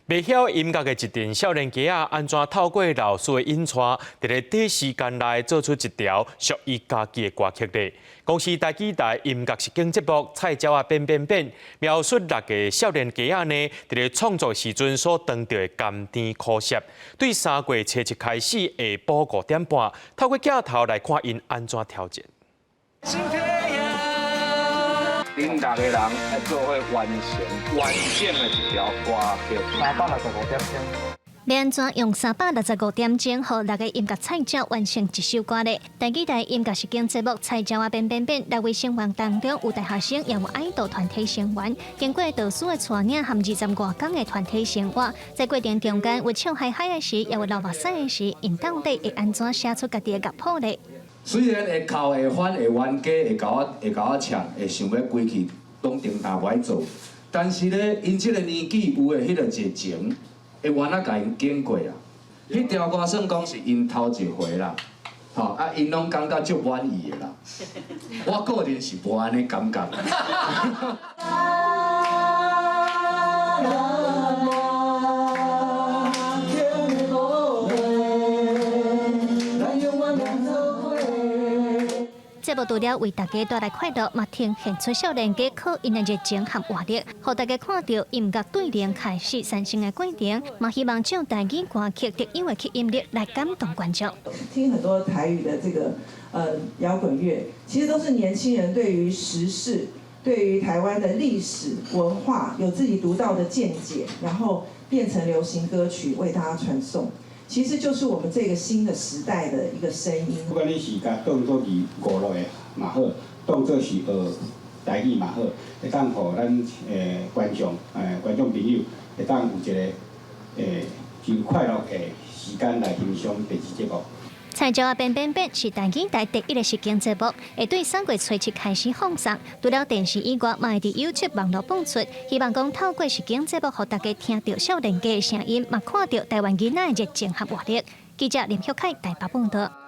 未晓音乐的一群少年家啊，安怎透过老师的引带，伫咧短时间内做出一条属于家己的歌曲呢？公司台记台音乐实境节目《菜鸟啊变变变》，描述6个少年家呢，伫咧创作时阵所当到的甘甜苦涩。对3月初7开始下晡5点半，透过镜头来看因安怎挑战。恁6个人来做伙完整的一条歌曲。365点钟。要安怎用365点钟，互6个音乐菜鸟完成一首歌呢？台记台音乐实境节目《菜鸟啊变变变》6位成员当中，有大学生，也有爱豆团体成员。经过导师的带领，和20多天的团体生活，在过程中间有唱嗨嗨的时，也有流目屎的时，因到底会安怎写出家己的乐谱呢？虽然会哭会反会冤家会甲我呛，会想要归去当定大歹做，但是咧，因这个年纪有的迄个热情，会原啊甲因经过啊。迄条歌算讲是因头一回啦，吼啊，因拢感觉足满意的啦。我个人是无安尼感觉。节目除了为大家带来快乐，嘛呈现出少年家靠因的热情和活力，让大家看到音乐对联开始产生的过程。嘛希望将台语歌曲特有的吸引力来感动观众。听很多台语的这个摇滚乐，其实都是年轻人对于时事、对于台湾的历史文化有自己独到的见解，然后变成流行歌曲为大家传颂。其实就是我们这个新的时代的一个声音。不管你是甲当作是娱乐的嘛好，当作是台语嘛好，会当互咱观众朋友会当有一个真快乐的时间来欣赏电视节目。菜鸟啊变变变是台记台第1个实境节目，会对3月初7开始放送。除了电视以外，嘛会伫 YouTube 网络播出。希望讲透过实境节目，让大家听到少年家的声音，嘛看到台湾囡仔的热情和活力。记者林旭凯台北报道。